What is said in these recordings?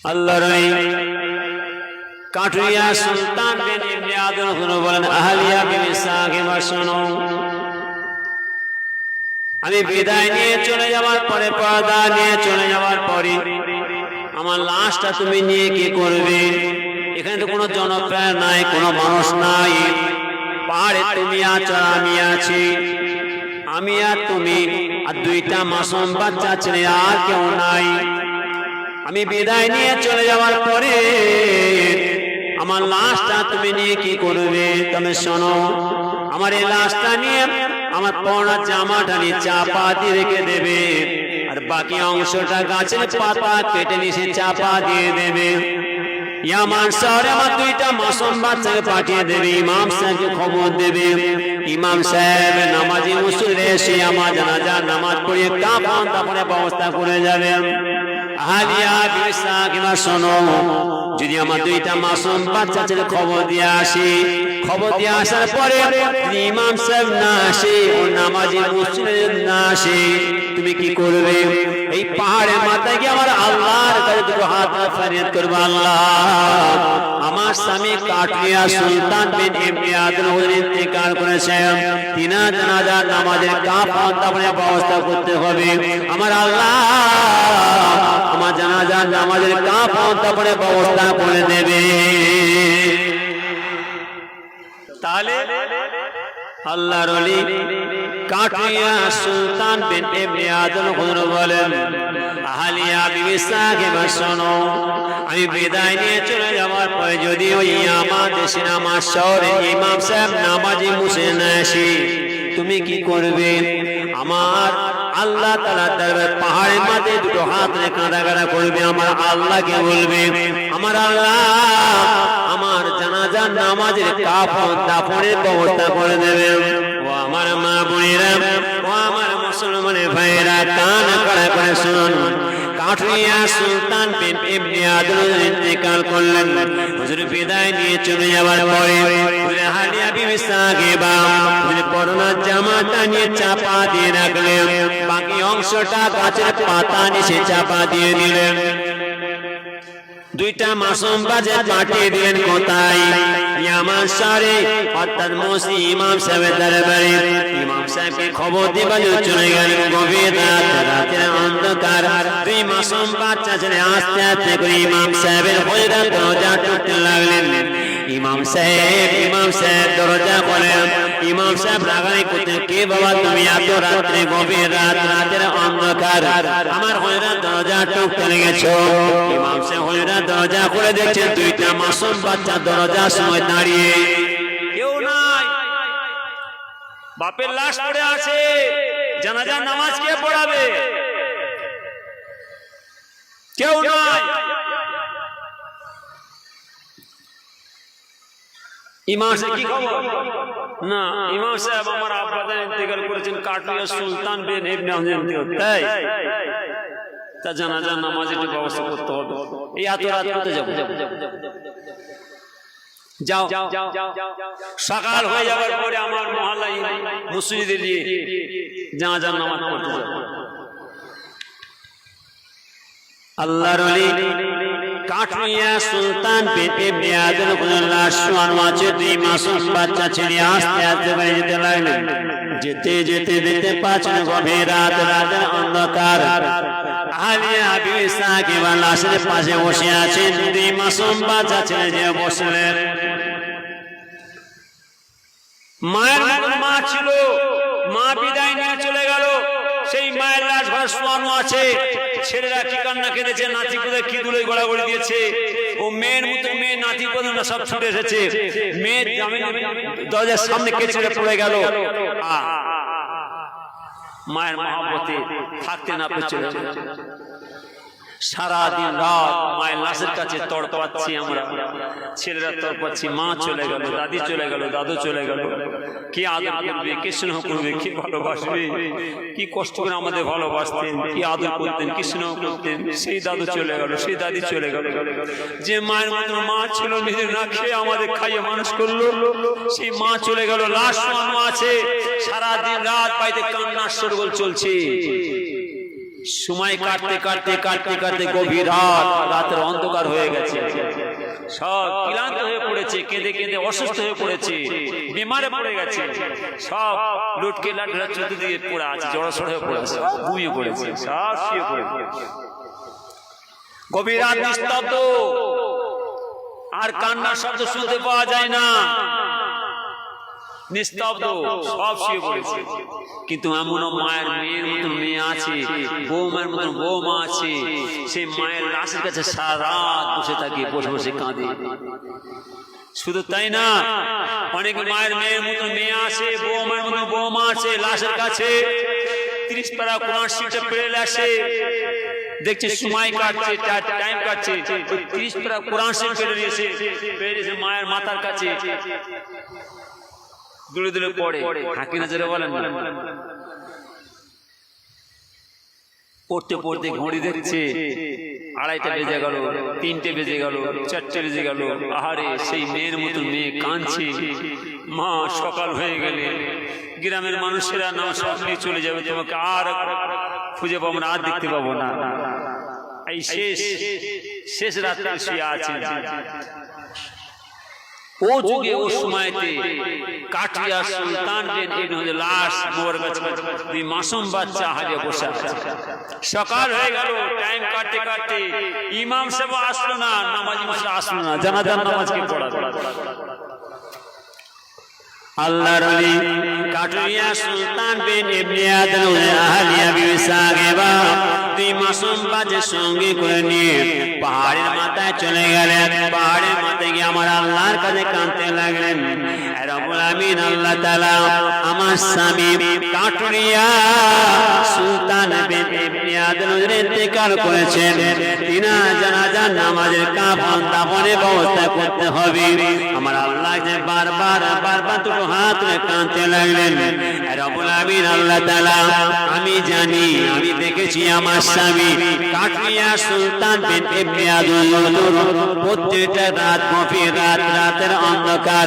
আল্লাহর কাঠুরিয়া সুলতান বিন ইবনে আদম বলেন, আহলিয়া বিবি সাকিবা শোনো, আমি বিদায় নিয়ে চলে যাওয়ার পরে, পর্দা নিয়ে চলে যাওয়ার পরে আমার লাশটা তুমি নিয়ে কি করবে? এখানে তো কোনো জনপ্রায় নাই, কোনো মানুষ নাই, পাহাড়ে তুমি আছো আমি আছি, আমি আর তুমি আর দুইটা মাসুম বাচ্চা ছেলে, আর কেউ নাই। আমি বিদায় নিয়ে চলে যাওয়ার পরে আমার লাশটা তুমি নিয়ে কি করবে? তুমি শোনো, আমার এই লাশটা নিয়ে আমার পরা জামাটা নিয়ে চাপা দিয়ে রেখে দেবে, আর বাকি অংশটা গাছের পাতা কেটে নিয়ে চাপা দিয়ে দেবে। ইয়ামান শহরে আমার দুইটা মাসুম বাচ্চাকে পাঠিয়ে দেবে, ইমাম সাহেবকে খবর দেবে। ইমাম সাহেব নামাজি মুসল্লি এসে আমার জানাজার নামাজ পড়িয়ে কাফন দাফনের ব্যবস্থা করে যাবেন। আহলিয়া বিবি সাকিবা শোনো, যদি আমার দুইটা মাসুম বাচ্চা ছেলে খবর দিয়ে আসি, খবর দিয়ে আসার পরে ইমাম সাহেব না আসে, ও নামাজি মুসল্লি না আসে, তুমি কি করবে? এই পাহাড়ের মাথায় গিয়ে আমার আল্লাহর কাছে দুটো হাত ফরিয়াদ করবে, আল্লাহ আমার স্বামী কাঠুরিয়া সুলতান বিন ইবনে আদম ইন্তেকাল করেছেন, তিনার জানাজার নামাজের কাফন দাফনের ব্যবস্থা করতে হবে। আমার আল্লাহ আমার জানাজার নামাজের কাফন দাফনের ব্যবস্থা করে দেবে। তাহলে আল্লাহর ওলি কাঠুরিয়া সুলতান বিন ইবনে আদম বলেন, আহলিয়া বিবি সাকিবা শোনো, আমি বিদায় নিয়ে চলে যাওয়ার পরে যদি ওই আমার দেশে আমার শহরে ইমাম সাহেব নামাজি মুসল্লি না আসে, তুমি কি করবে? আমার আল্লাহ তাআলার দরবারে পাহাড়ের মাঝে দুটো হাত রেখে কাঁদাকাটা করবে, আমার আল্লাহকে বলবে, আমার আল্লাহ আমার জানাজার নামাজের কাফন দাফনের ব্যবস্থা করে দেবে। ও আমার মা বোনেরা, ও আমার মুসলমানের ভাইয়েরা, কান খাড়া করে শুনুন, কাঠুরিয়া সুলতান বিন ইবনে আদম ইন্তেকাল করলেন। হুজুর বিদায় নিয়ে চলে যাওয়ার পরে আহলিয়া বিবি সাকিবা পরনার জামাটা নিয়ে চাপা দিয়ে রাখলেন, বাকি অংশটা গাছের পাতা নিচে চাপা দিয়ে দিলেন। দুইটা মাসুম বাজে পাঠিয়ে দিলেন কোথায়? ইয়ামান শহরে, অর্থাৎ মসি ইমাম সাহেবের দরবারে। ইমাম সাহেবকে খবর দিবার চলে গেলেন গভীর রাত, রাতের অন্ধকার। দুই মাসুম বাচ্চা ছেলে আস্তে আস্তে করে ইমাম সাহেবের হুজরার দরজা ঠুকতে লাগলেন। ইমাম সাহেব দরজা খোলেন। ইমাম সাহেব রাগানি করতে, কে বাবা তুমি এত রাত্রে, গভীর রাত, রাতের অন্ধকার, আমার হুজরার দরজা ঠুকতে লেগেছো? ইমাম সাহেব হুজরার দরজা খুলে দেখছেন দুইটা মাসুম বাচ্চা দরজার সময় দাঁড়িয়ে, কেউ নাই, বাপের লাশ পড়ে আছে, জানাজার নামাজ কে পড়াবে? কেউ নাই। ইমাম সাহেব কি খবর? না, ইমাম সাহেব আমার আব্বাজান ইন্তেকাল করেছেন, কাঠুরিয়া সুলতান বিন ইবনে আদম, তাই তা জানাজার নামাজ একটু ব্যবস্থা করতে হবে। এই এত রাত করতে যাবো, যাও। সকাল হয়ে যাওয়ার পরে আমার মহল্লায় মসজিদে দিয়ে জানাজার নামাজ পড়তে যাবো। আল্লাহর ওলি কাঠুরিয়া সুলতান বিন ইবনে আদম রাদিয়াল্লাহু দুই মাসুম বাচ্চা ছেলে আস্তে আস্তে বেড়ে যেতে লাগলেন। যেতে যেতে দেখতে পাচ্ছেন গভীর রাত, রাতের অন্ধকার। আহলিয়া বিবি সাকিবা লাশের পাশে বসে আছেন। দুই মাসুম বাচ্চা ছেলে যে বসলেন, মায়ের মা ছিল, মা বিদায় নিয়ে চলে গেল। সেই মায়ের লাশ ঘরে শোয়ানো আছে। ছেলেরা কি কান্না কেঁদেছে, নাতি কোথায় কি দুলে গড়াগড়ি দিয়েছে। ও মেয়ের মতো মেয়ে, নাতি পর্যন্ত সব ছুটে এসেছে। মেয়ে দরজার সামনে কেঁচড়ে পড়ে গেল। মায়ের মহব্বতে থাকতে না পেরে চলে গেল। সারাদিন রাত মায়ের লাশের কাছে তড়পাচ্ছি আমরা, ছেলেরা তড়পাচ্ছি। মা চলে গেল, দাদি চলে গেল, দাদু চলে গেল। কি আদর করবে, কি স্নেহ করবে, কি ভালোবাসবে, কি কষ্ট করে আমাদের ভালোবাসতেন, কি আদর করতেন, কি স্নেহ করতেন। সেই দাদু চলে গেল, সেই দাদি চলে গেল। যে মায়ের মতো মা ছিল, নিজে না খেয়ে আমাদের খাইয়ে মানুষ করলো, সেই মা চলে গেল। লাশ শোয়ানো আছে। সারাদিন রাত বাড়িতে কান্নার শোরগোল চলছে। সময় কাটতে কাটতে কাটতে কাটতে গভীর রাত, রাতের অন্ধকার সব ক্লান্ত হয়ে পড়েছে, কেঁদে কেঁদে অসুস্থ হয়ে পড়েছে, বিমারে পড়ে গেছে, সব লুটকে লাটরা চতুর্দিকে পড়ে আছে, জড়সড় হয়ে পড়ে আছে, ঘুমিয়ে পড়েছে, সব শুয়ে পড়েছে। গভীর রাত, নিস্তব্ধ, আর কান্নার শব্দ শুনতে পাওয়া যায় না, নিস্তব্ধ, সব শুয়ে পড়েছে। কিন্তু এমন মায়ের মেয়ের মতন মেয়ে আছে, বৌমায়ের মতন বৌমা আছে, সেই মায়ের লাশের কাছে সারা রাত বসে থাকে, বসে বসে কাঁদে। শুধু তাই না, অনেক মায়ের মেয়ের মতন মেয়ে আছে, বৌমায়ের মতন বৌমা আছে, লাশের কাছে 30 পারা কোরআন শরীফটা পেরে আসে, দেখছে সময় কাটছে, টাইম কাটছে, 30 পারা কোরআন শরীফ পেরে এসে মায়ের মাথার কাছে দুলে দুলে পড়ে। হাকি নজরে বলেন না, পড়তে পড়তে ঘড়ি দেখছে 2:30 বেজে গেল, 3টে বেজে গেল, 4টে বেজে গেল। আহারে, সেই মেয়ের মতো মেয়ে কাঁদছে। মা, সকাল হয়ে গেলে গ্রামের মানুষেরা নাও সব নিয়ে চলে যাবে, তোমাকে আর খুঁজে পাবো না, আর দেখতে পাবো না। এই শেষ রাত্রে শুয়ে আছে। ও যুগে, ও সময়তে কাঠিয়া সুলতান লাশ মোর কাছে দুই মাসুম বাচ্চা হারিয়ে বসে আছে। সকাল হয়ে গেল, টাইম কাটতে কাটতে ইমাম সাহেব আসলো না, নামাজি মাসে আসলো না, জানাজার নামাজকে পড়ালো। আল্লাহর ওলি কাঠিয়া সুলতান বিন ইবনে আদন আহলিয়া বিবি সাগেবা দুই মাসুম বাচ্চার সঙ্গে করে নিয়ে পাহাড়ের মাথায় চলে গেলেন। পাহাড়ের মাথায় গিয়ে আমার আল্লাহর কাছে কাঁদতে লাগলেন, রব্বুল আমিন, আল্লাহ তাআলা আমার স্বামী কাঠুরিয়া সুলতান বিন ইবনে আদন ইন্তেকাল করেছেন, তিনার জানাজার নামাজের কাফন দাফনের ব্যবস্থা করতে হবে। আমার আল্লাহ যে বারবার দুটো হাত তুলে কাঁদতে লাগলেন, রব্বুল আমিন, আল্লাহ তাআলা আমি জানি, আমি দেখেছি আমার স্বামী কাঠুরিয়া সুলতান বিন ইবনে আদন প্রত্যেকটা রাত, গভীর রাত, রাতের অন্ধকার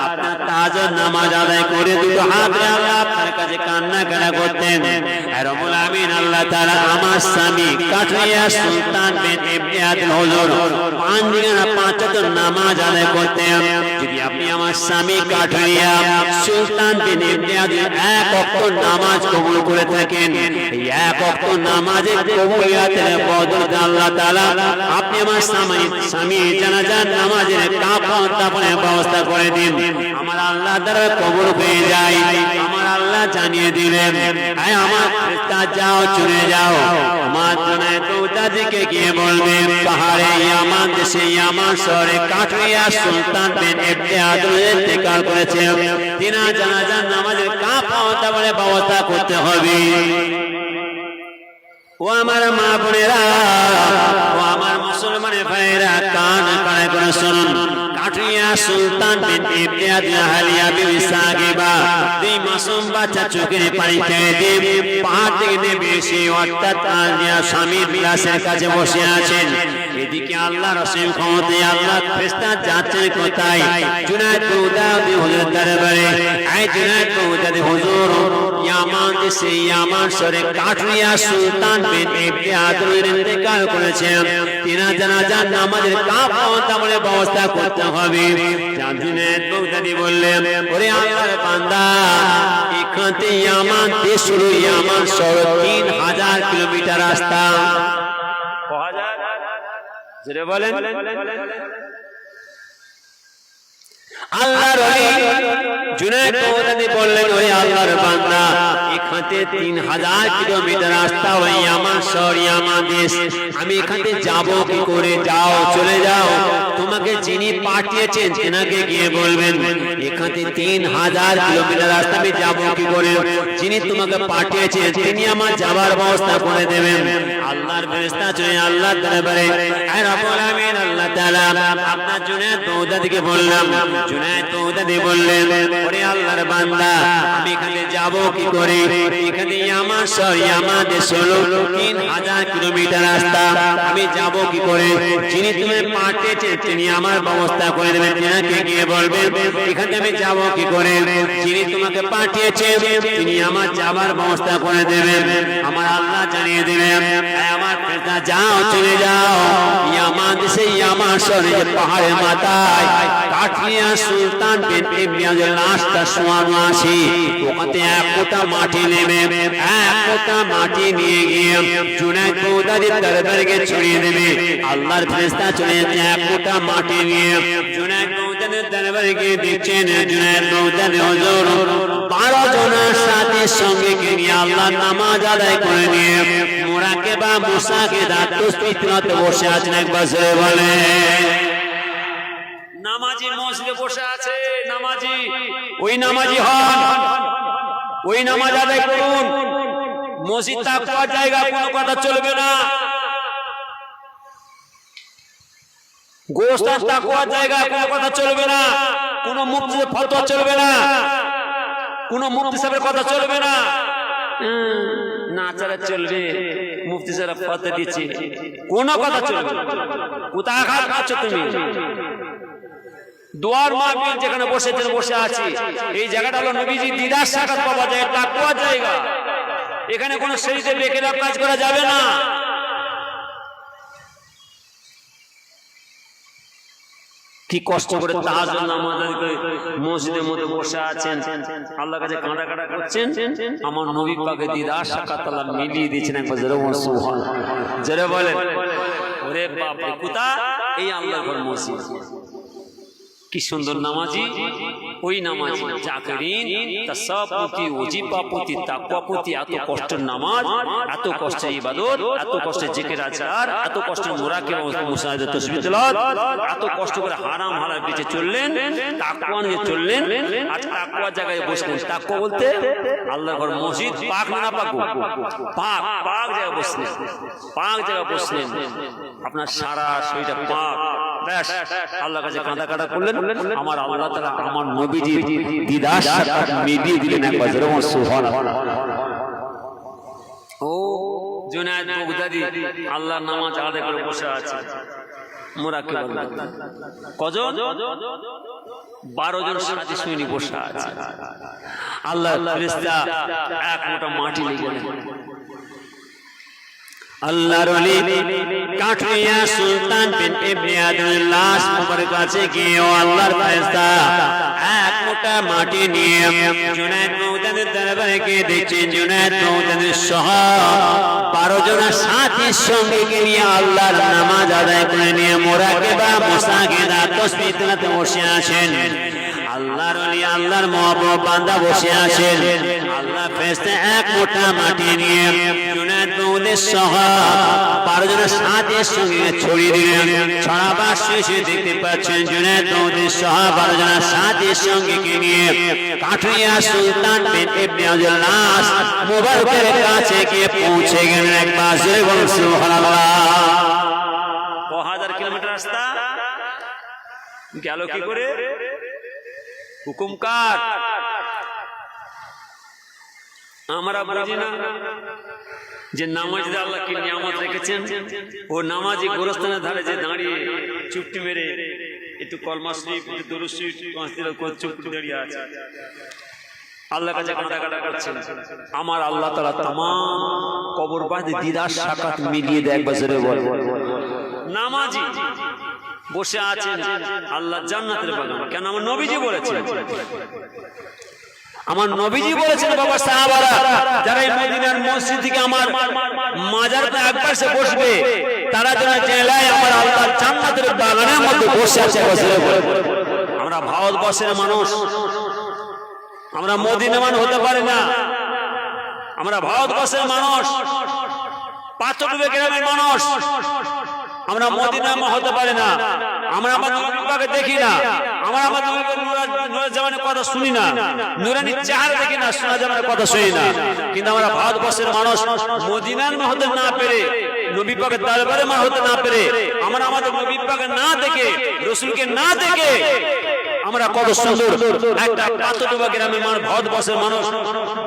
আপনার তাহাজ্জুদ নামাজ আদায় করে দুটো হাত আল্লাহ আপনার কাছে কান্না করতেন। রব্বুল আমিন, আল্লাহ তাআলা আমার স্বামী কাঠুরিয়া সুলতান বিন ইবনে আদন হুজুর 5 দিনের 5 ওয়াক্ত নামাজ আদায় করতেন। যদি আপনি আমার স্বামী কাঠুরিয়া সুলতান বিন ইবনে আদন 1 ওয়াক্ত নামাজ কবুল করে থাকেন, এই 1 ওয়াক্ত নামাজের কবুলিয়াতের বদলে আল্লাহ তাআলা আপনি আমার স্বামী জানাজার নামাজের কাফন দাফনের ব্যবস্থা করে দিন। আমার আল্লাহ দ্বারা কবুল হয়ে যায়। আমার আল্লাহ জানিয়ে দিলেন, হ্যাঁ আমার ফেরেশতা যাও, চলে যাও, আমার জুনায়েদ বাগদাদীকে গিয়ে বলবে পাহাড়ে ইয়ামান দেশে ইয়ামান শহরে কাঠুরিয়া সুলতান বিন ইবনে আদন ইন্তেকাল করেছে, তিনার জানাজার নামাজের কাফন দাফনের ব্যবস্থা করতে হবে। ও আমার মা বোনেরা, ও আমার মুসলমান ভাইরা, কান কানে করে শুনুন। কাঠুরিয়া সুলতান বিন ইবনে আদন আহলিয়া বিবি সাগিবা দুই মাসুম বাচ্চা চোখের পানি ছেড়ে দিয়ে পাহাড় থেকে নেমে এসে অর্থাৎ স্বামীর বিলাসের কাছে বসে আছেন। এদিকে আল্লাহ রাসূল ক্ষমতে আল্লাহ ফেরেশতা যাচ্ছেন কোথায়? জুনায়েদ বাগদাদী হুজুর দরবারে। এই জুনায়েদ বাগদাদী হুজুর ইয়ামান দেশে ইয়ামান শহরে কাঠুরিয়া সুলতান বিন ইবনে আদন ইন্তেকাল করেছেন, তিনার জানাজার নামাজের কাফন দাফনের ব্যবস্থা করতে হবে। জুনায়েদ বাগদাদী বললেন, ওরে আল্লাহর বান্দা, এখান থেকে ইয়ামান দেশ শুরু, ইয়ামান শহর 3000 কিলোমিটার রাস্তা। জোরে বলেন। আল্লাহর ওলি জুনায়েদ বাগদাদী বললেন, ওরে আল্লাহর বান্দা, এখান থেকে 3000 কিলোমিটার রাস্তা, ওই ইয়ামান শহর, ইয়ামান দেশ, আমি এখান থেকে যাবো কি করে? যাও, চলে যাও, তোমাকে যিনি পাঠিয়েছেন তেনাকে গিয়ে বলবেন এখান থেকে 3000 কিলোমিটার রাস্তা আমি যাবো কি করে? যিনি তোমাকে পাঠিয়েছেন তিনি আমার যাবার ব্যবস্থা করে দেবেন। আল্লাহর ফেরেশতা চলে আল্লাহর দরবারে, রব্বুল আমিন আল্লাহ তাআলা আপনার জুনায়েদ বাগদাদীকে বললাম। জুনায়েদ বাগদাদী বললেন, ওরে আল্লাহর বান্দা, আমি এখানে যাব কি করে? এখানে ইয়ামান শহর, ইয়ামান দেশ হলো 3000 কিলোমিটার রাস্তা, আমি যাব কি করে? যিনি তুমি পাঠিয়েছেন তিনি আমার ব্যবস্থা করে দেবেন। তেনাকে গিয়ে বলবেন এখানে আমি যাব কি করে? যিনি তোমাকে পাঠিয়েছেন তিনি আমার যাবার ব্যবস্থা করে দেবেন। আমার আল্লাহ জানিয়ে দিলেন, আমার ফেরেশতা যাও, চলে যাও, ইয়ামান দেশে ইয়ামান শহরের পাহাড়ের মাথায় কাঠরিয়া সুলতান বিন ইবনে আজের লাশটা শোয়ানো আছে। ওখানে এক কোটা মাটি নেবে, এক কোটা মাটি নিয়ে গিয়ে জুনায়েদ বাগদাদীর দরবারে ছড়িয়ে দেবে। আল্লাহর ফেরেশতা চলে যাচ্ছে এক কোটা মাটি নিয়ে জুনায়েদ বাগদাদীর দরবারে গিয়ে দেখছেন জুনায়েদ বাগদাদী হুজুর 12 জনের সাথে সঙ্গে নিয়ে আল্লাহর নামাজ আদায় করে নিয়ে মুরাকাবা মুসাকিদা তাসবিহ তিলাওয়াতে বসে আছেন। একবার জোরে বলে নামাজি মসজিদে বসে আছে। নামাজি ওই নামাজি হন, ওই নামাজ আদায় করুন। মসজিদ তাকওয়ার জায়গা, কোনো কথা চলবে না। গোস্তান তাকওয়ার জায়গা, কোনো কথা চলবে না। কোনো মুফতির ফতোয়া চলবে না, কোনো মুফতি সাহেবের কথা চলবে না। না চলে চলবে, মুফতি সাহেব ফতোয়া দিচ্ছে, কোনো কথা চলবে না। কোথায় আঘাত খাচ্ছ তুমি? দোয়ার মাহফিল যেখানে বসেছেন, বসে আছি, এই জায়গাটা হলো নবীজি দিদার সাক্ষাৎ পাওয়া যায়, তাকওয়ার জায়গা। এখানে কোনো শরীরে বেখেলাফ কাজ করা যাবে না। কি কষ্ট করে তাহাজ্জুদ নামাজ করে মসজিদের মধ্যে বসে আছেন, আল্লাহর কাছে কাঁদা কাটা করছেন। আমার নবী পাকের দিদার সাক্ষাৎ আল্লাহ মিলিয়ে দিয়েছেন। একবার জোরে বলেন সুবহানাল্লাহ, জোরে বলেন। ওরে বাপ রে, কোথায়? এই আল্লাহর ঘর মসজিদ। কি সুন্দর নামাজি, ওই নামাজি জাকিরিন তাসাব্বুতি ওজিফা প্রতি তাকওয়া প্রতি এত কষ্টের নামাজ, এত কষ্টের ইবাদত, এত কষ্টের জিকির আজকার, এত কষ্টের মুরাকাবা মুসাহিদা তাসবিহ তিলাওয়াত, এত কষ্ট করে হারাম হালাল বেঁচে চললেন, তাকওয়া নিয়ে চললেন। আর তাকওয়ার জায়গায় বসলেন। তাকওয়া বলতে আল্লাহর ঘর মসজিদ, পাক না পাক, পাক পাক জায়গায় বসলেন, পাক জায়গায় বসলেন। আপনার সারা শরীরটা পাক। ব্যাস আল্লাহর কাছে কাঁদা কাটা করলেন। আমার আল্লাহ তাআলা আমার নবীজি দিদার সাক্ষাৎ মিলিয়ে দিলেন। একবার জোরে বলুন সুবহানাল্লাহ। ও জুনায়েদ বাগদাদী আল্লাহর নামাজ আদায় করে বসে আছে, মুরাকাবা। কজন? 12 জন সাথী সৈনিক বসে আছে। আল্লাহর ফেরেশতা এক মুঠো মাটি নিয়ে গেলেন। আল্লাহর ওলি কাঠরিয়া সুলতান বিন ইবনে আজের লাশ মুবারক কাছে গিয়ে ও আল্লাহর ফেরেশতা এক মুঠা মাটি নিয়ে জুনায়েদ বাগদাদীর দরবারে গিয়ে দেখছেন জুনায়েদ বাগদাদীর সহ 12 জনের সাথীর সঙ্গে নিয়ে আল্লাহর নামাজ আদায় করে নিয়ে মুরাকাবা মুসাকিদা তাসবিহ তিলাওয়াতে বসে আছেন। আল্লাহর ওলি আল্লাহর মহবুব বান্দা বসে আছেন। আল্লাহ ফেরেশতা এক মুঠা মাটি নিয়ে জুনায়েদ বাগদাদীর সহ 12 জনের সাথীর সঙ্গে ছড়িয়ে দিলেন। ছড়াবার শেষে দেখতে পাচ্ছেন জুনায়েদ বাগদাদীর সহ 12 জনের সাথীর সঙ্গে নিয়ে কাঠরিয়া সুলতান বিন ইবনে আজের লাশ মুবারকের কাছে গিয়ে পৌঁছে গেলেন। একবার জোরে বলুন সুবহানাল্লাহ। 1000 কিলোমিটার রাস্তা গেল কি করে? হুকুম কার? আমরা বুঝি না যে নামাজ আল্লাহ কি নিয়ামত রেখেছেন। ও নামাজি গোরস্থানের ধারে যে দাঁড়িয়ে চুপটি মেরে একটু কলমা শরীফ, একটু দরুদ শরীফ চুপটি দাঁড়িয়ে আছে, আল্লাহর কাছে কাঁদা কাটা করছেন। আমার আল্লাহ তাআলা तमाम কবরবাসী দিদার সাক্ষাৎ মিলিয়ে দেয়। একবার জোরে বলেন। নামাজি বসে আছেন আল্লাহ জান্নাতের বাগান। কেন? আমার নবীজি বলেছেন, আমার নবীজি বলেছেন বাবা সাহাবারা যারা এই মদিনার মসজিদ থেকে আমার মাজারতে একবার সে বসবে তারা যেন জেলায় আমার আল্লাহর জান্নাতের বাগানের মধ্যে বসে আছে। আমরা ভারতবর্ষের মানুষ, আমরা মদিনামান হতে পারি না। আমরা ভারতবর্ষের মানুষ, পাঁচটুবে গ্রামের মানুষ, আমরা মদিনামান হতে পারি না। আমরা আমার নবীকে দেখি না, আমরা আমার নবীর নূরের জামানের কথা শুনি না, নূরানি চেহারা দেখি না, সোনা জামানের কথা শুনি না। কিন্তু আমরা ভারতবর্ষের মানুষ মদিনার মা হতে না পেরে, নবী পাকের দরবারে মা হতে না পেরে, আমরা আমাদের নবী পাকে না দেখে, রাসূলকে না দেখে আমরা কত সুন্দর একটা পাতটুবা গ্রামের মানুষ, ভারতবর্ষের মানুষ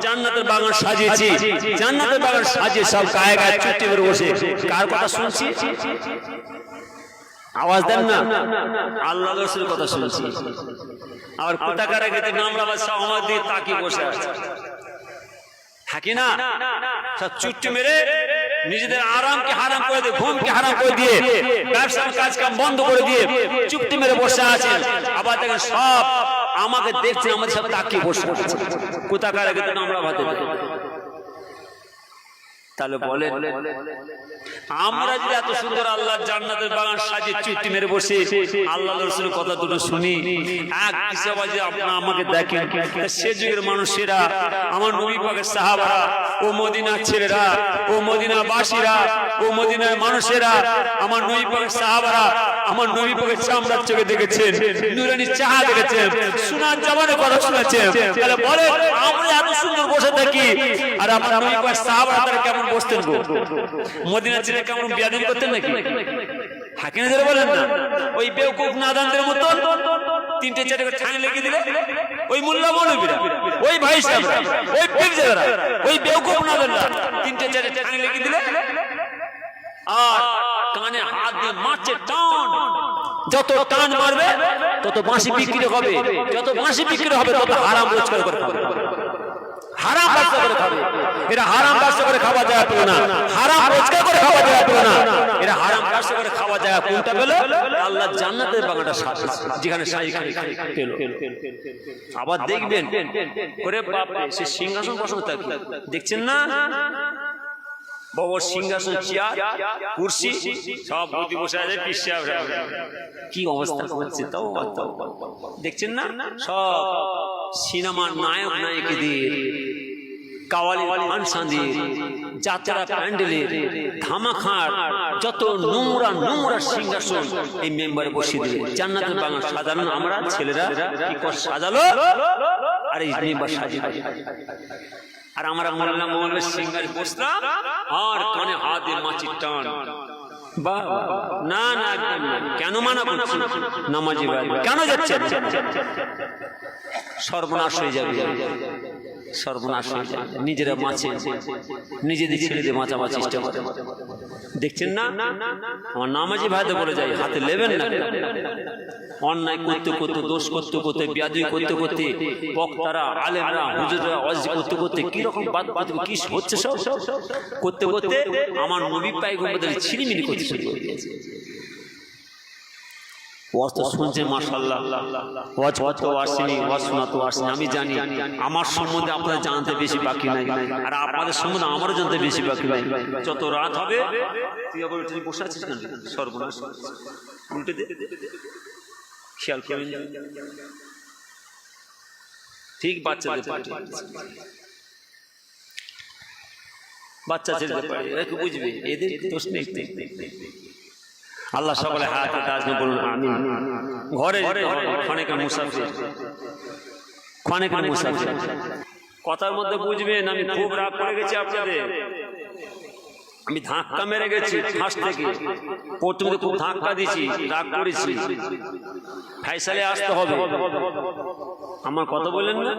জান্নাতের বাগান সাজিয়েছি। জান্নাতের বাগান সাজিয়ে সব গায়ে গায়ে চুপটি করে বসে কার কথা শুনছি? আওয়াজ দেন না, আল্লাহ রাসূলের কথা শুনছি। আর কোথাকার গেতে নামরা সব আমার দিয়ে তাকিয়ে বসে আছে, থাকি না? সব চুপটি মেরে নিজেদের আরামকে হারাম করে দিয়ে, ঘুমকে হারাম করে দিয়ে, ব্যবসার কাজ কাম বন্ধ করে দিয়ে চুপটি মেরে বসে আছেন। আবার দেখেন সব আমাকে দেখছেন, আমাদের সব তাকিয়ে বসে কোথাকার আগে তো আমরা ভাতে। তাহলে বলেন আমরা যদি এত সুন্দর আল্লাহর জান্নাতের বাগান সাজিয়ে চুপটি মেরে বসে আল্লাহ রাসূলের কথা দুটো শুনি, এক হিসাবে আপনারা আমাকে দেখেন, সে যুগের মানুষেরা, আমার নবী পাকের সাহাবারা, ও মদিনার ছেলেরা, ও মদিনা বাসীরা, ও মদিনার মানুষেরা, আমার নবী পাকের সাহাবারা আমার নবী পাকের চামড়ার চোখে দেখেছেন, নূরানি চাহা দেখেছেন, সুনার জবানে কথা শুনেছেন। তাহলে বলেন আমরা এত সুন্দর বসে থাকি আর আমার নবী পাকের সাহাবারা তারা কেমন বসতেন গো? মদিনার ছেলে কেমন বিয়াদবি করতেন নাকি? হাকিনাদের বলেন না, ওই বেওকুফ নাদানদের মতো তিনটে চারটে করে ঠাঙে লেগে দিলে ওই মোল্লা মৌলবীরা, ওই ভাই সাহেবরা, ওই পীরজাদারা, ওই বেওকুফ নাদানরা তিনটে চারটে ঠাঙে লেগে দিলে আর কানে হাত দিয়ে মারছে টান। যত টান মারবে তত বাঁশি বিক্রি হবে, যত বাঁশি বিক্রি হবে তত হারাম রোজগার করে খাবে, হারাম ব্যবসা করে খাবে। এরা হারাম ব্যবসা করে খাওয়া যায় পেল না, হারাম রোজগার করে খাওয়া যায় পেল না, এরা হারাম ব্যবসা করে খাওয়া যায় কোনটা পেল? আল্লাহ জান্নাতের বাগানটা যেখানে পেল। আবার দেখবেন ওরে বাপ রে, সে সিংহাসন বসানো থাকে দেখছেন না, বড় সিংহাসন, চেয়ার, কুরসি সব বুদ্ধি বসে আছে, কি অবস্থা হচ্ছে তাও দেখছেন না। সব সিনেমার নায়ক নায়িকাদের, কাওয়ালি ফানসানদের, যাত্রা প্যান্ডেলের, ধামাখার যত নোংরা নোংরা সিংহাসন এই মেম্বারে বসিয়ে দিলে জান্নাতের বাগান সাজানো। আমরা ছেলেরা কি করে সাজালো আর এই মেম্বার সাজিয়ে, আর আমরা মোল্লা মোহাম্মদ সিংহাসনে বসলাম আর কানে হাত দিয়ে মাছির টান। না না একদম না। কেন মানা করছেন? নামাজি ভাই কেন যাচ্ছেন? সর্বনাশ হয়ে যাবে, সর্বনাশ হয়ে যাবে। নিজেরা মাছে, নিজেদের ছেলেদের বাঁচাবার চেষ্টা করে দেখছেন না। আমার নামাজি ভাইদের বলে যাই, হাতে নেবেন না। অন্যায় করতে করতে, দোষ করতে করতে, বিয়াদবি করতে করতে, বক্তারা, আলেমরা, হুজুররা ওয়াজ করতে করতে কি রকম বাদ কি হচ্ছে সব করতে করতে আমার নবী পয়গম্বরদের ছিনিমিনি করতে শুরু করে দিয়েছে। ওয়াজ তো শুনছেন মাশাআল্লাহ, ওয়াজ তো আসেনি, ওয়াজ শোনা তো আসেনি। আমি জানি আমার সম্বন্ধে আপনারা জানতে বেশি বাকি নাই, আর আপনাদের সম্বন্ধে আমারও জানতে বেশি বাকি নাই। যত রাত হবে তুই আবার উঠে বসে আছিস কেন? সর্বনাশ, উল্টে দে, খেয়াল করবেন ঠিক। বাচ্চাদের বাচ্চা ছেলেদের একটু বুঝবে, এদের দোষ নেই। আল্লাহ সকলে হাত উঠে বলুন আমিন। ঘরে খানেকের মুসাফির, খানেকের মুসাফির কথার মধ্যে বুঝবেন আমি খুব রাগ করে গেছি আপনাদের। আমি ধাক্কা মেরে গেছি ফাঁস থেকে, প্রথমে খুব ধাক্কা দিয়েছি, রাগ করেছি। ফাইসালে আসতে হবে, আমার কথা বললেন না,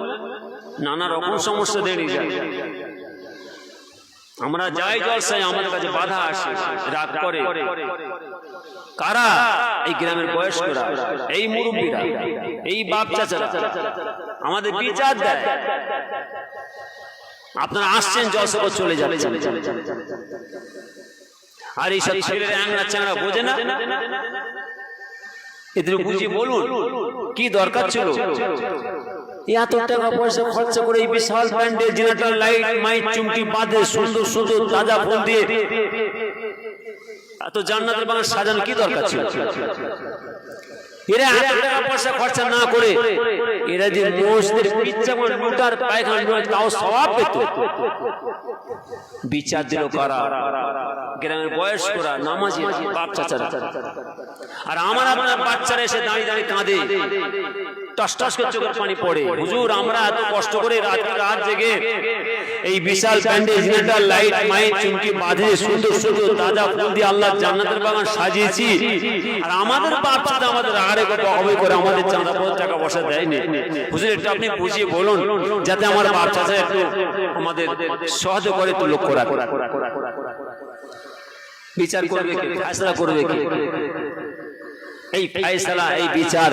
নানা রকম সমস্যা দেরিয়ে যায়। আমরা যাই জলসায় আমাদের কাছে বাধা আসে, রাগ করে কারা? এই গ্রামের বয়স্করা, এই মুরব্বীরা, এই বাপ চাচারা আমাদের বিচার দেয়। আপনারা আসছেন জলসা করে চলে যাচ্ছেন, আর এইসব ছেলেরা অ্যাংরা চ্যাংরা বোঝে না। এদের বুঝিয়ে বলুন কি দরকার ছিল? এত টাকা পয়সা খরচা করে এই বিশাল প্যান্ডেল, জেনারেটর, লাইট, মাইক, চুমকি বাঁধে সুন্দর সুন্দর তাজা ফুল দিয়ে এত জান্নাতের বাগান সাজানো কি দরকার ছিল? এরা এত টাকা পয়সা খরচা না করে এরা যে মসজিদের পিচ্চা লুটার পায়খানা তাও সওয়াব পেত। বিচার দিল কারা? গ্রামের বয়স্করা, নামাজি বাপ চাচারা। আর আমার আপনার বাচ্চারা এসে দাঁড়িয়ে দাঁড়িয়ে কাঁদে, টস টস করে চোখের পানি পড়ে। হুজুর আমরা এত কষ্ট করে রাত জেগে এই বিশাল প্যান্ডেল, জেনারেটর, লাইট, মাইক, চুমকি বাঁধে সুন্দর সুন্দর তাজা ফুল দিয়ে আল্লাহ জান্নাতের বাগান সাজিয়েছি, আর আমাদের বাপ চাচা আমাদের আড়ে হবে করে আমাদের চাঁদা টাকা পয়সা দেয়নি। হুজুর এটা আপনি বুঝিয়ে বলুন যাতে আমার বাপ চাচা একটু আমাদের সহজে করে একটু লক্ষ্য রাখে। বিচার করবে কে? ফয়সালা করবে কে? এই ফয়সালা, এই বিচার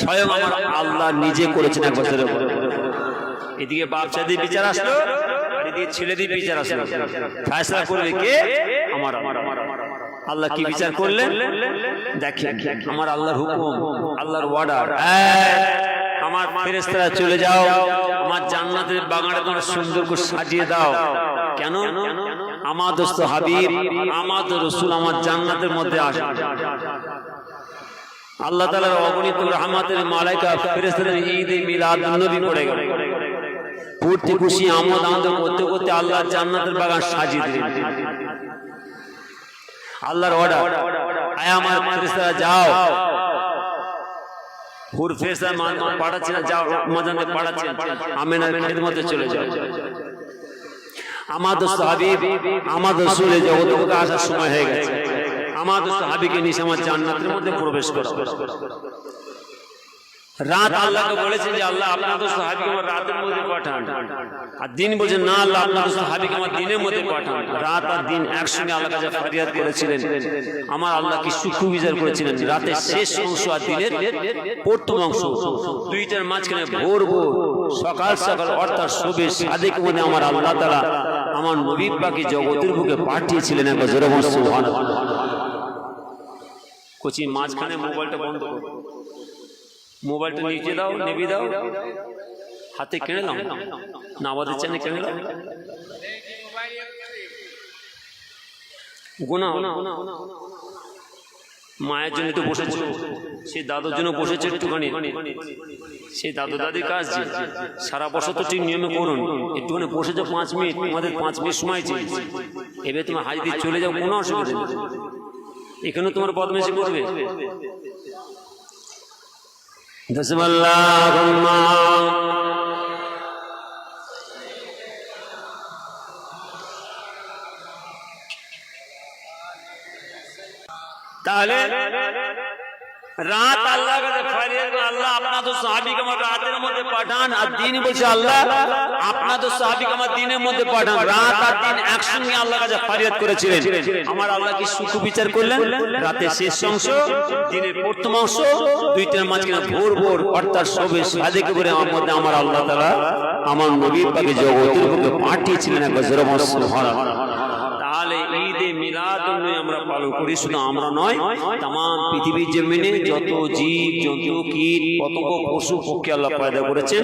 স্বয়ং আমার আল্লাহ নিজে করেছেন এক বছরের। এদিকে বাপ চাচাদের বিচার আসলো, দিয়ে ছেড়ে দিয়ে বিচার আসবে, ফয়সালা করবে কে? আমার আল্লাহ। কি বিচার করলেন দেখেন, আমার আল্লাহর হুকুম, আল্লাহর অর্ডার, আমার ফেরেশতারা চলে যাও, আমার জান্নাতের বাগানটা তোমরা সুন্দর করে সাজিয়ে দাও। কেন? আমার দোস্ত হাবিব, আমার রাসূল আমার জান্নাতের মধ্যে আসে। আল্লাহ তাআলার অগণিত রহমতের মালাইকা ফেরেশতারা ঈদে মিলাদুন নবী পড়ে গেল, পূর্তি খুশি আমোদ আনন্দ করতে করতে আল্লাহ জান্নাতের বাগান সাজিয়ে দিলেন। আল্লাহর অর্ডার, আয় আমার ফেরেশতারা যাও, হুর ফেরেশতা পাঠাচ্ছেন, যাও মজানে পাঠাচ্ছেন, আমিনার খিদমতে চলে যাও। আমার দোস্ত হাবিব, আমার রাসূলের জগতে আসার সময় হয়ে গেছে, আমার দোস্ত হাবিবকে নিয়ে আমার জান্নাতের মধ্যে প্রবেশ করো। রাত আল্লাহকে বলেছেন যে আল্লাহ আপনার দোস্ত হাবিবকে আমার রাতের মধ্যে পাঠান, আর দিন বলছেন না আল্লাহ আপনার দোস্ত হাবিবকে আমার দিনের মধ্যে পাঠান। রাত আর দিন একসঙ্গে আল্লাহর কাছে ফরিয়াদ করেছিলেন, আমার আল্লাহ কি সূক্ষ্ম বিচার করেছিলেন। রাতের শেষ অংশ আর দিনের প্রথম অংশ, দুইটার মাঝখানে ভোর ভোর সকাল সকাল অর্থাৎ শোবে সাদেক মনে আমার আল্লাহ তাআলা আমার নবী পাককে জগতের বুকে পাঠিয়েছিলেন। একবার জোরে বলুন সুবহানাল্লাহ। কোচি মাঝখানে মোবাইলটা বন্ধ করো, মোবাইলটা নিচে দাও, নেবে দাও, হাতে কেড়ে দাও না, আমাদের চ্যানেল কেড়ে দাও। গুনাহ, মায়ের জন্য তো বসেছো, সেই দাদুর জন্য বসেছো একটুখানি, সেই দাদু দাদির কাজ যে সারা বছর তো ঠিক নিয়মে করুন, একটুখানি বসেছো 5 মিনিট, তোমাদের 5 মিনিট সময় চেয়েছি, এবার তোমার হাজির দিয়ে চলে যাও, কোনো অসুবিধা নেই, এখানে তোমার বদমাইশি করবে। বিসমিল্লাহুম্মা তাহলে রাত আল্লাহর কাছে ফরিয়াদ করে, আল্লাহ আপনার তো সাহাবীকে আমার রাতের মধ্যে পাঠান, আর দিন বলছে আল্লাহ আপনার তো সাহাবীকে আমার দিনের মধ্যে পাঠান। রাত আর দিন একসঙ্গে আল্লাহর কাছে ফরিয়াদ করেছিলেন। আমার আল্লাহ কি সূক্ষ্ম বিচার করলেন, রাতের শেষ অংশ, দিনের প্রথম অংশ, দুইটার মাঝখানে ভোর ভোর অর্থাৎ সবে সাদেক করে আমার মধ্যে আমার আল্লাহ তাআলা আমার নবী পাকে জগতের বুকে পাঠিয়েছিলেন। একবার জোরে বলুন সুবহানাল্লাহ। তাহলে ঈদে মিলাদুন নবী আমরা পালন করি, শুধু আমরা নয়, तमाम পৃথিবীর জমিনে যত জীব জন্তু কীট পতঙ্গ পশু পক্ষী আল্লাহ পয়দা করেছেন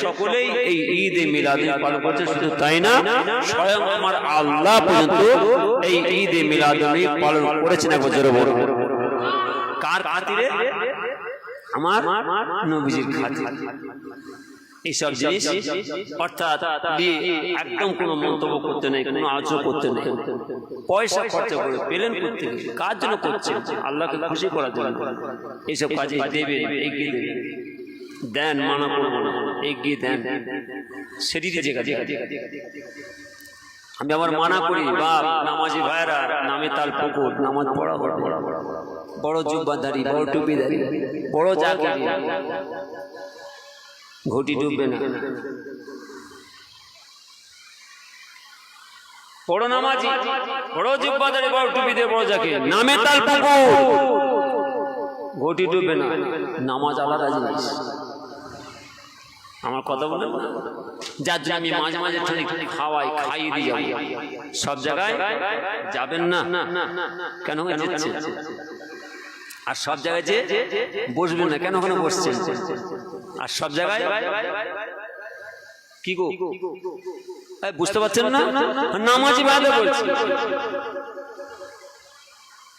সকলেই এই ঈদে মিলাদুন পালন করছেন। শুধু তাই না, স্বয়ং আমার আল্লাহ পর্যন্ত এই ঈদে মিলাদুন পালন করেছেন। একবার জোরে বলুন কার খাতিরে? আমার নবীজির খাতিরে। এইসব জিনিস অর্থাৎ একদম কোনো মন্তব্য করতে নেই, কোনো আলোচনা করতে নেই। পয়সা খরচা করে পেলেন করতে, কার জন্য করছেন? আল্লাহকে খুশি করার জন্য। এইসব কাজে দেবেন, এগিয়ে দেবেন, দেন, মানা করবো না, এগিয়ে দেন, সেটি জায়গা। আমি আবার মানা করি, বা নামাজি ভাইরা নামে তাল পুকুর, নামাজ পড়া, বড় জুব্বাধারী, বড় টুপিধারী, বড় চাকরি, ঘটি ডুববে না, বড় নামাজি, বড় জিহ্বাধারী, বড় টুপি দিয়ে বড় যাকে নামে তাল পুকুর, ঘটি ডুববে না। নামাজ আলাদা জিনিস। আমার কথা বলেন, যার জন্য আমি মাঝে মাঝে খাওয়াই, খাইয়ে দিয়ে যাবো। সব জায়গায় যাবেন না, কেন যাচ্ছে? আর সব জায়গায় যে বসবেন না, কেন ওখানে বসছেন? আর সব জায়গায় কি গো বুঝতে পারছেন না? নামাজি ভাই বলছি,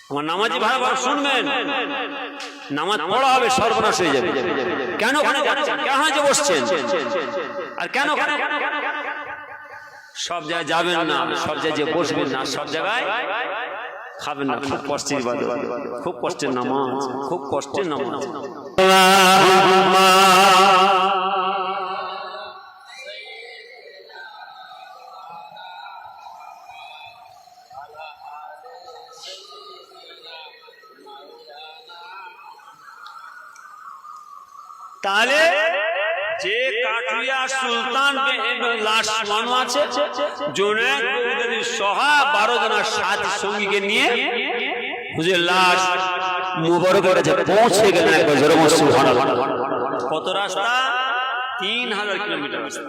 আমার নামাজি ভাই শুনবেন, নামাজ পড়া হবে, সর্বনাশ হয়ে যাবে। কেন ওখানে যাচ্ছেন? কেন যে বসছেন? আর কেন সব জায়গায় যাবেন না, সব জায়গায় বসবেন না, সব জায়গায় খাবেন না। খুব কষ্টের ইবাদত, খুব কষ্টের নামাজ, খুব কষ্টের নামাজ। তাহলে যে কাঠুরিয়া সুলতান লাশ আছে, জুনায়েদ বাগদাদীর সহা 12 জনের সাথী সঙ্গীকে নিয়ে হুজুর লাশ মুবারকের কাছে পৌঁছে গেলেন। একবার জোরে বলুন সুবহানাল্লাহ। কত রাস্তা? 3000 কিলোমিটার রাস্তা।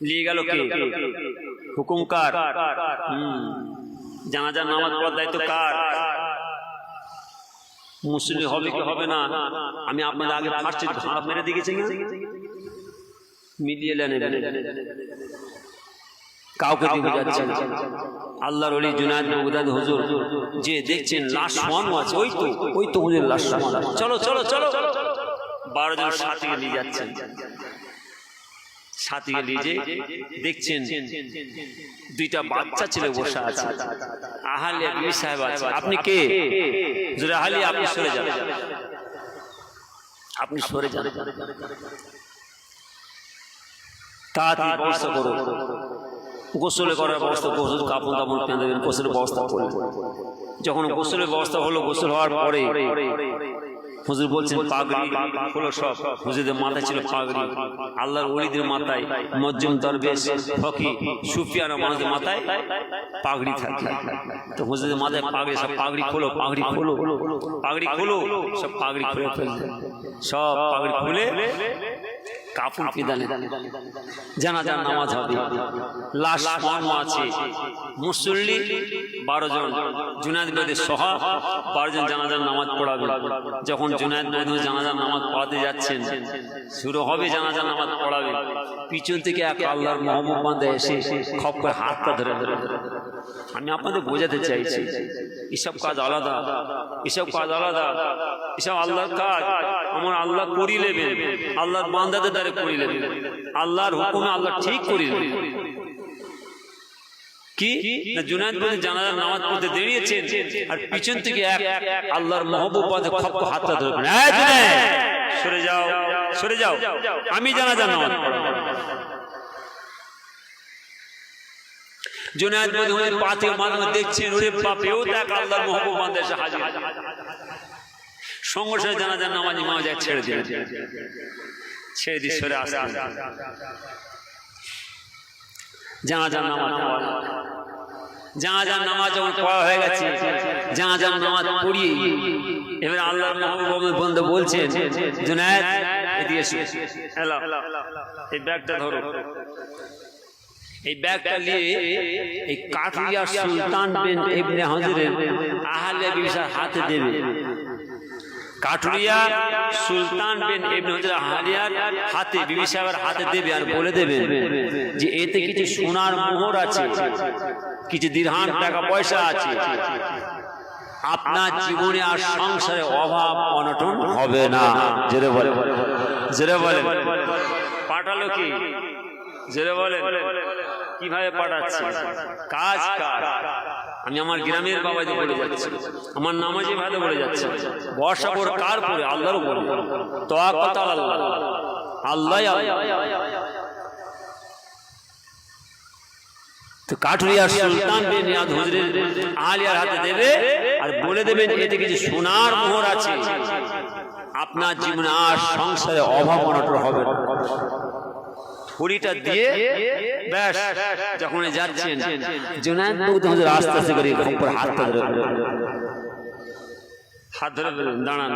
নিয়ে গেল কে? হুকুম কার? জানাজার নামাজ পড়ার দায়িত্ব কার? মুসলিম হবে কি হবে না আমি আপনাদের আগে ফার্স্ট ঘাড় মেরে দিয়েছি না, মিলিয়ে নেবেন, কাউকে দিতে যাচ্ছেন। আল্লাহর ওলি জুনায়েদ বাগদাদী হুজুর যে দেখছেন লাশ শোয়ানো আছে, ওই তো হুজুর লাশ শোয়ানো আছে, চলো চলো চলো, 12 জন সাথীকে নিয়ে যাচ্ছেন। সাথীকে নিয়ে দেখছেন দুইটা বাচ্চা ছেলে বসে আছে। আহালিয়া বিবি সাহেব আছে। আপনি কে? হুজুর আহালিয়া, আপনি সরে যান, আপনি সরে যান, তাড়াতাড়ি ব্যবস্থা করো, গোসলে করার ব্যবস্থা, গোসল কাপড় কাপড় পেঁধে দেবেন, গোসলের ব্যবস্থা করুন। যখন গোসলের ব্যবস্থা হলো, গোসল হওয়ার পরে হুজুর বলছেন পাগড়ি হলো সব। হুজুরদের মাথায় ছিল পাগড়ি, আল্লাহর ওলিদের মাথায়, মজ্জুম দরবেশ ফকি সুফিয়ানা মানুষদের মাথায় পাগড়ি থাকে। তো হুজুরদের মাথায় পাগড়ি, সব পাগড়ি খোলো, পাগড়ি খোলো, পাগড়ি খোলো, সব পাগড়ি খুলে ফেলছে, সব পাগড়ি খুলে কাপড় পিদানে জানাজার নামাজ হবে। লাশ শোয়ানো আছে, মুসল্লি 12 জন, জুনায়েদ বাগদাদী সহ 12 জন জানাজার নামাজ পড়াবে। যখন জুনায়েদ বাগদাদী জানাজার নামাজ পড়াতে যাচ্ছেন, শুরু হবে জানাজার নামাজ পড়াবে, পিছন থেকে এক আল্লাহর মোহাম্মদ বান্দা এসে খপ করে হাতটা ধরে ধরে। আমি আপনাদের বোঝাতে চাইছি, এসব কাজ আলাদা, এসব কাজ আলাদা, এসব আল্লাহর কাজ। আমার আল্লাহ করিয়ে নেবেন, আল্লাহর বান্দাদের দ্বারা করিয়ে নেবেন, আল্লাহর হুকুমে আল্লাহ ঠিক করিয়ে নেবেন। কি না জুনায়েদ বাগদাদী জানাজার নামাজ পড়তে দাঁড়িয়েছেন, আর পিছন থেকে এক আল্লাহর মাহবুব বান্দা খপ করে হাতটা ধরে, এই জুনায়েদ সরে যাও, সরে যাও, আমি জানাজার নামাজ পড়াবো। জুনায়েদ বাগদাদী পাথের মাধ্যমে দেখছেন, ওরে বাপেও দেখ আল্লাহর মাহবুব বান্দা এসে হাজির। সঙ্গে সঙ্গে জানাজার নামাজ ইমাম যায় ছেড়ে দিয়ে, ছেড়ে দিয়ে সরে আসে। জানাজার নামাজ, জানাজার নামাজ যখন পড়া হয়ে গেছে, জানাজার নামাজ পড়িয়ে এবার আল্লাহর মাহবুব বান্দা বলছেন, জুনায়েদ এদিকে এসো, এই ব্যাগটা ধরো। এই ব্যাগটা নিয়ে এই কাঠরিয়া সুলতান বিন ইবনে হাজরের আহলে বিবির হাতে দেবে। কাঠরিয়া সুলতান বিন ইবনে হাজর আহলিয়ার হাতে, বিবি সাহেবের হাতে দেবে, আর বলে দেবেন যে এতে কিছু সোনার মোহর আছে, কিছু দিরহাম টাকা পয়সা আছে, আপনার জীবনে আর সংসারে অভাব অনটন হবে না। জোরে বলে, জোরে বলে। পাঠালো কি? জোরে বলে, কিভাবে পাঠাচ্ছে? কাজ কাজ। আমি আমার গ্রামের বাবাজি বলে যাচ্ছি, আমার নামাজি ভাইদের বলে যাচ্ছি, ভরসা করে কার পরে? আল্লাহর উপরে। তাওয়াক্কুল আল্লাহ, আল্লাহ তো কাঠরিয়া সুলতান বিন ইয়াদ হুজুরের আহলিয়ার হাতে দেবে, আর বলে দেবেন এতে কিছু সোনার মোহর আছে, আপনার জীবনে আর সংসারে অভাব অনটন হবে না। ছুরিটা দিয়ে ব্যাস যখন যাচ্ছেন, জুনায়েদ বাগদাদী হুজুর আস্তে আস্তে করে উপর হাতটা ধরে, হাত ধরে দাঁড়ান।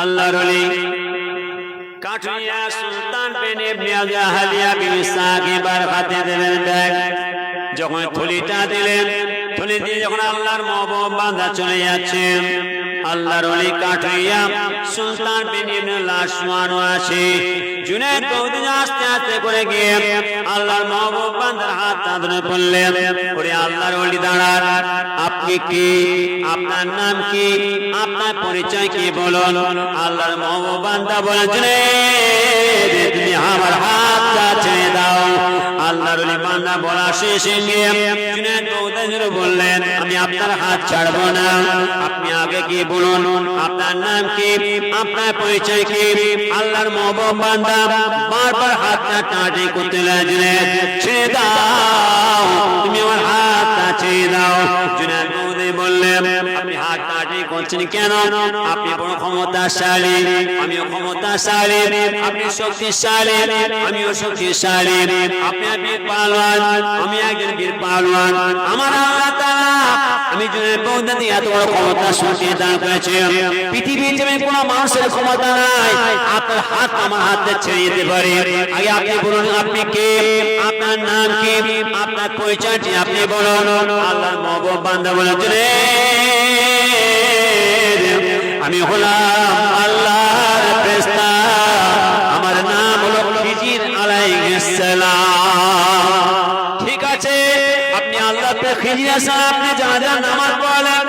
আল্লাহর ওলি কাঠরিয়া সুলতান বিন ইবনে আহলিয়া বিবি সাকিবার হাতে দিলেন ব্যাগ। যখন থলিটা দিলেন, থলি দিয়ে যখন আল্লাহর মাহবুব বান্দা চলে যাচ্ছেন, আল্লাহর ওলি কাঠরিয়া সুলতান বিন ইবনে লাশ শোয়ানো আছে। জুনায়েদ বাগদাদী আস্তে আস্তে করে গিয়ে আল্লাহর মাহবুব বান্দার হাত ধরে বললেন, ওরে আল্লাহর ওলি দাঁড়ান, আপনি কি? আপনার নাম কি? আপনার পরিচয় কি বলুন? আল্লাহর মাহবুব বান্দা বলেছেন, তুমি আমার হাতটা ছেড়ে দাও। আল্লাহর ওলি বান্দা বলা শেষে গিয়ে জুনায়েদ বাগদাদী বললেন, আমি আপনার হাত ছাড়বো না, আপনি আগে কি বলুন, আপনার নাম কি? আপনার পরিচয় কি? আল্লাহর মাহবুব বান্দা বারবার হাতটা টাটি করতে লাগলেন, ছেড়ে দাও, তুমি আমার হাতটা ছেড়ে দাও। জুনায়েদ বাগদাদী নবী বললেন আপনি হাত কাটি করছেন কেন? আপনি বড় ক্ষমতাশালী, আমিও ক্ষমতাশালী, আপনি শক্তিশালী, আমিও শক্তিশালী, আপনি বীর পালোয়ান, আমি একজন বীর পালোয়ান। আমার আল্লাহ তাআলা আমি জুনায়েদ বাগদাদী এত বড় ক্ষমতা শক্তি দান করেছে, পৃথিবীর জমিনে কোনো মানুষের ক্ষমতা নাই আপনার হাত আমার হাতে ছেড়ে দিতে পারে। আগে আপনি বলুন আপনি কে, আপনার নাম কি, আপনার পরিচয়টি আপনি বলুন। আল্লাহর মহবুব বান্দা বলেন আমি হলাম আল্লাহর ফেরেশতা, আমার নাম হলো খিজির আলাইহিস সালাম। ঠিক আছে, আপনি আল্লাহ তে খিজির সালাম, আপনি জানাজা নামাজ পড়লেন,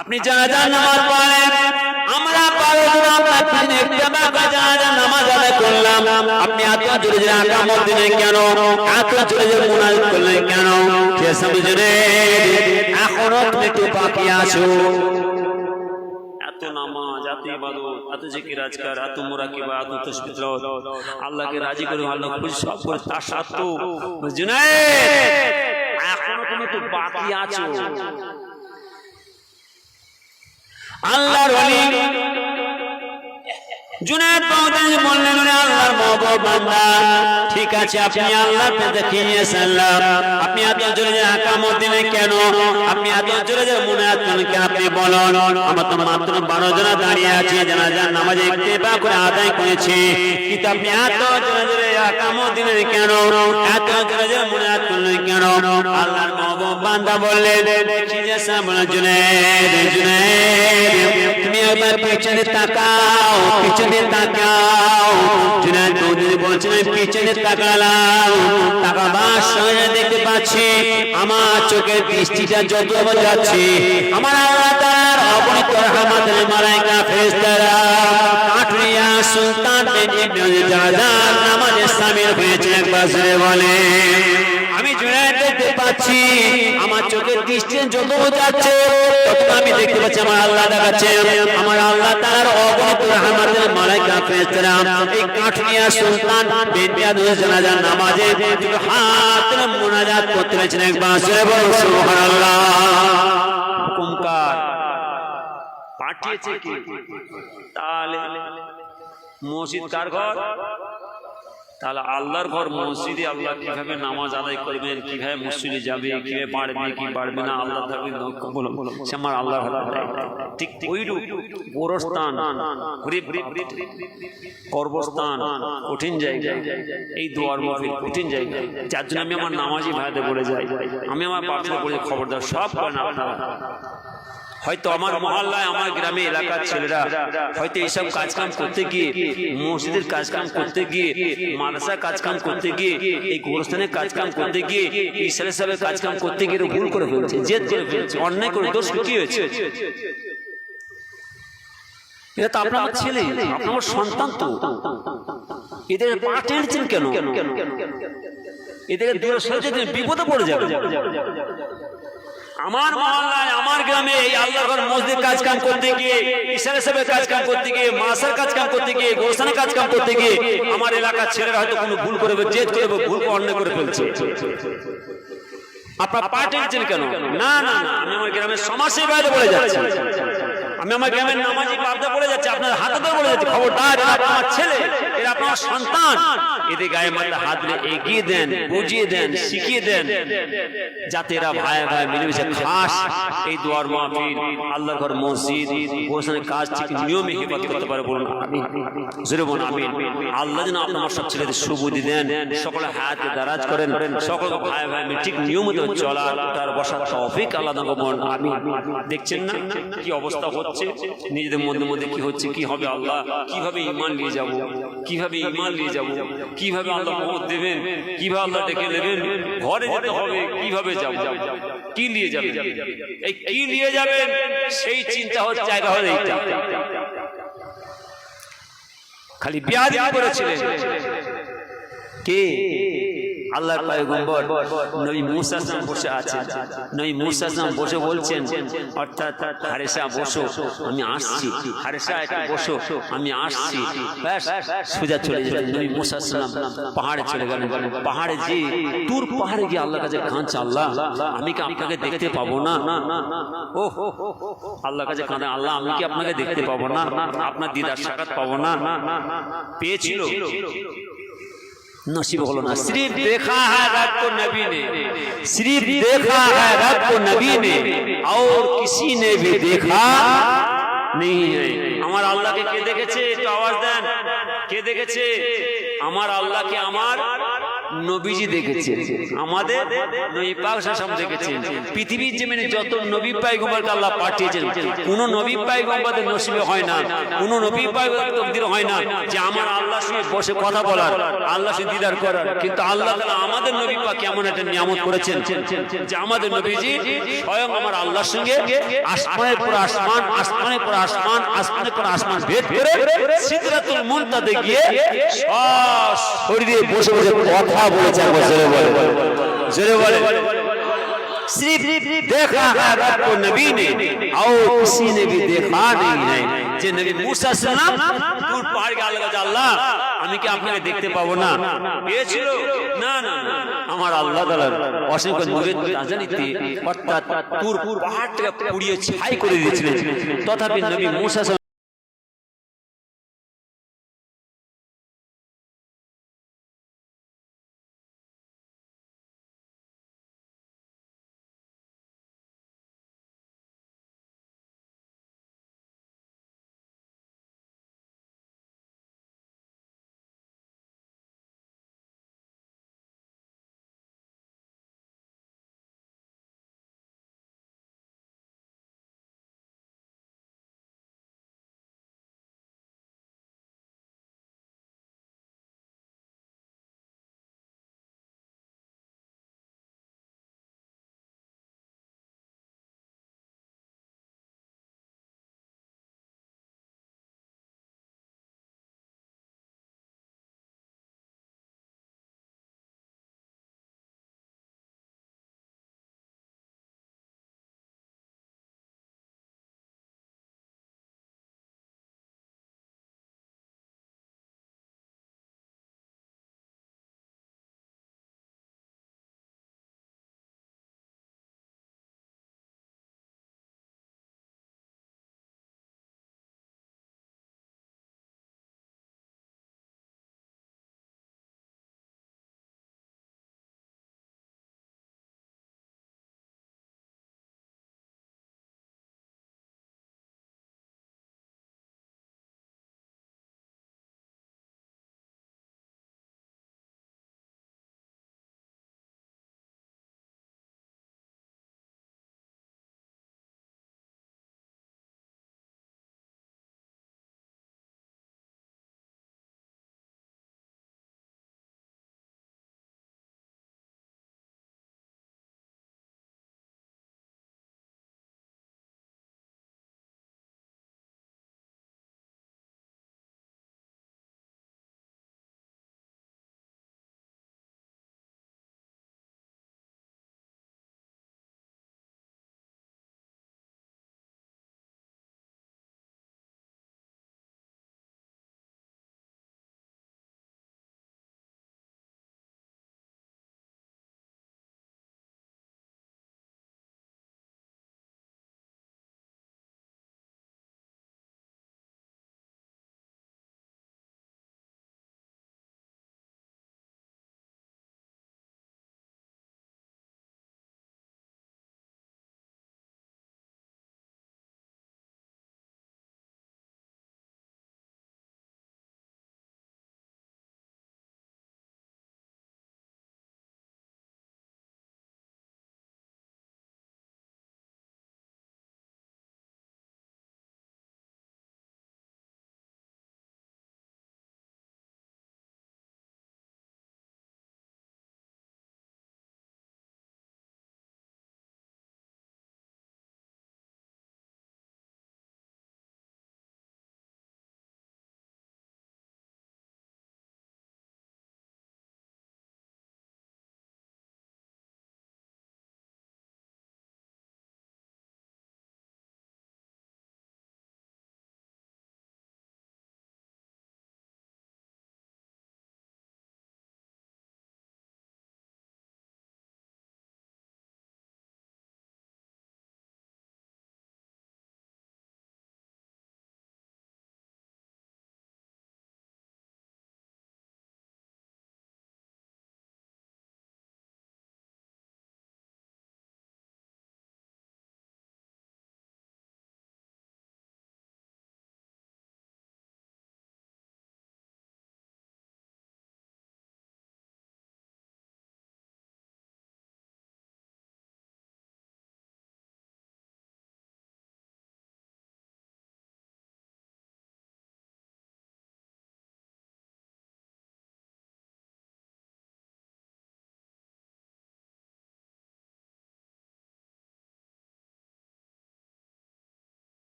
আপনি জানাজা নামাজ পড়লেন, আমরা পারলাম আপনার পিছনে ইত্তেবা করে জানাজা নামাজ আদায় করলাম। আপনি এত জোরে জোরে আকামত দিলেন কেন? এত জোরে জোরে মুনাজাত করলেন কেন? কে সমঝে এখনো তুমি একটু বাকি আছো। এত নামাজ, এত ইবাদত, এত জিকির আজকার, এত মুরাকিবা, এত তাসবিহ তিলাওয়াত, আল্লাহকে রাজি করে আল্লাহ খুশি সব করে তার সত্ত্বেও জুনায়েদ এখনো তুমি একটু বাকি আছো। আল্লাহর ওলি জুনায়েদ বাগদাদী বললেন আল্লাহর মহবুব বান্দা ঠিক আছে আপনি আল্লাহর পেতে খিজিয়েছেন, আপনি এত জোরে জোরে আকামত দিলেন কেন? আপনি এত জোরে জোরে মুনাজাত করেন কেন? আপনি বলুন। আমরা তো মাত্র 12 জন দাঁড়িয়ে আছি, জানাজার নামাজে ইত্তেবা করে আদায় করেছি, কিন্তু আপনি এত জোরে জোরে আকামত দিলেন কেন? এত জোরে জোরে মুনাজাত করলেন কেন? আল্লাহর মহবুব বান্দা বললেন খিজিয়েছেন, বলেন জুনায়েদ জুনায়েদ তুমি একবার পিছনে তাকাও, পিছনে তাকাও। জুনায়েদ বাগদাদী বলছেন পিছনে তাকালাম, তাকাবার সঙ্গে দেখতে পাচ্ছি আমার চোখের দৃষ্টিটা যত যাচ্ছে আমার আল্লাহ তাআলার অগণিত রহমতের মালায়েকা ফেরেশতারা কাঠরিয়া সুলতান ইবনে জাদার নামাজে শামিল হয়েছে। একবার জোরে বলে আমি জুনায়েদ দেখতে পাচ্ছি আমার চোখের দৃষ্টি যত যাচ্ছে তত আমি দেখতে পাচ্ছি আমার আল্লাহ দেখাচ্ছে, আমার আল্লাহ তাআলার অগণিত রহমতের মালায়েকা ফেরেশতারা এই কাঠরিয়া সুলতান বিনতে জানাজার নামাজে হাত মুনাজাত করতে রয়েছেন। একবার জোরে বলুন সুবহানাল্লাহ। হুকুমকার পাঠিয়েছে কি? তাহলে মসজিদ কার ঘর? তাহলে আল্লাহর ঘর মসজিদে আল্লাহ কিভাবে নামাজ আদায় করবেন, কিভাবে মসজিদে যাবে, কিভাবে বাড়বে কি বাড়বে না আল্লাহ থাকবে সে আমার আল্লাহ। ঠিক ওইরূপ গোরস্থান, কর্মস্থান কঠিন জায়গা, এই দুয়ার মাহফিল কঠিন জায়গা, যার জন্য আমি আমার নামাজি ভাইদের বলে যাই, আমি আমার বাপদের বলে খবরদার সব করেন আপনারা। হয়তো আমার মহল্লায় আমার গ্রামে এলাকার ছেলেরা হয়তো এইসব কাজকাম করতে গিয়ে, মসজিদের কাজকাম করতে গিয়ে, মাদ্রাসার কাজকাম করতে গিয়ে, এই গোরস্থানের কাজকাম করতে গিয়ে, ঈশ্বরের সাহেবের কাজকাম করতে গিয়ে ভুল করে ফেলছে, জেদ করে ফেলছে, অন্যায় করে। দোষ কি হয়েছে? এটা তো আপনার ছেলে, আপনার সন্তান, তো এদের পা টেনেছেন কেন? এদের দূরে সরে যেতে বিপদে পড়ে যাবে। আমার মহল্লায় আমার গ্রামে এই আল্লাহর ঘর মসজিদ কাজ কাম করতে গিয়ে, ঈশ্বরের সাহেবের কাজ কাম করতে গিয়ে, মাসার কাজ কাম করতে গিয়ে, গোরস্থানের কাজ কাম করতে গিয়ে আমার এলাকার ছেলেরা হয়তো কোনো ভুল করবে, জেদ করবে, ভুল অন্যায় করে ফেলছে। আপনার পা টেনেছেন কেন? না না না, আমি আমার গ্রামের সমাজে বাইরে বলে যাচ্ছি, আমি আমার গ্রামের নামাজি বাপদা বলে যাচ্ছি, আপনার হাতে ধরে বলে যাচ্ছি, খবরদার এরা আপনার ছেলে, এরা আপনার সন্তান, এদের গায়ে মাথা হাত দিয়ে এগিয়ে দেন, বুঝিয়ে দেন, শিখিয়ে দেন, যাতে এরা ভাই ভাই মিলেমিশে খাস এই দুয়ার মাহফিল, আল্লাহর ঘর মসজিদ, গোরস্থানের কাজ ঠিক নিয়মে হিফাজত করতে পারে। বলুন আমিন, জোরে বলুন আমিন। আল্লাহ যেন আপনার সব ছেলেদের সুবুদ্ধি দেন, সকলে হায়াতে দারাজ করেন, সকল ভাই ভাই ঠিক নিয়মিত চলা তার বসার তৌফিক আল্লাহ দান করুন আমিন। দেখছেন না কি অবস্থা হচ্ছে, নিজেদের মধ্যে মধ্যে কি হচ্ছে, কি হবে আল্লাহ, কিভাবে ঈমান নিয়ে যাব, কিভাবে ঈমান নিয়ে যাব, কিভাবে আল্লাহ মহব্বত দেবেন, কিভাবে আল্লাহ ডেকে নেবেন, ঘরে যেতে হবে, কিভাবে যাব, কি নিয়ে যাবেন, এই কি নিয়ে যাবেন সেই চিন্তা হচ্ছে, জায়গা হলো এইটা। খালি বিয়াদি করেছিলেন কে? আল্লাহর পয়গম্বর নবী মুসা আলাইহিস বসে আছেন। নবী মুসা আলাইহিস বসে বলছেন, অর্থাৎ হারেসা বসো, আমি আসছি। হারেসা একটু বসো, আমি আসছি। ব্যাস সোজা চলে গেলেন। নবী মুসা আলাইহিস পাহাড়ে চলে গেলেন। পাহাড়ে যে তুর পাহাড়ে গিয়ে আল্লাহর কাছে কাঁদছে, আল্লাহ আমি কি আপনাকে দেখতে পাবো না? ও আল্লাহর কাছে কাঁদে, আল্লাহ আমি কি আপনাকে দেখতে পাবো না? আপনার দিদার সাক্ষাৎ পাবো না? পেয়েছিল, नसीब होलो ना। सिर्फ देखा है रब को नबी ने, सिर्फ देखा है रब को नबी ने, और किसी ने भी देखा नहीं है। আমার আল্লাহকে কে দেখেছে? একটু আওয়াজ দেন, কে দেখেছে? আমার আল্লাহকে আমার নবীজি দেখেছে, আমাদের নবী পাক সাল্লাল্লাহু দেখেছেন। পৃথিবীর জমিনে যত নবী পয়গম্বরকে আল্লাহ পাঠিয়েছেন, কোন নবী পয়গম্বরদের নসিবে হয় না, কোন নবী পয়গম্বরের তকদির হয় না যে আমার আল্লাহর সঙ্গে বসে কথা বলার, আল্লাহর সাথে দিদার করার। কিন্তু আল্লাহ তাআলা আমাদের নবী পাক কেমন একটা নিয়ামত করেছেন যে আমাদের নবীজি স্বয়ং আমার আল্লাহর সঙ্গে আসমানের পর আসমান, আসমানের পর আসমান, আসমানের পর আসমান ভেদ করে সিদরাতুল মুনতাহাতে গিয়ে শরীরে বসে বসে কথা বলেছে। জোরে বলে, सिर्फ देखा है रब को नबी ने, और किसी ने भी देखा नहीं है। যে নবী মুসা সালাম তুর পাহাড় গিয়ে আল্লাহ কাছে, আল্লাহ আমি কি আপনাকে দেখতে পাবো না? পেয়েছিল না? না না, আমার আল্লাহ তাআলার অসংখ্য নূরের তাজানিতে, অর্থাৎ তুর পাহাড়টাকে পুড়িয়ে ছাই করে দিয়েছিলেন। তথাপি নবী মুসা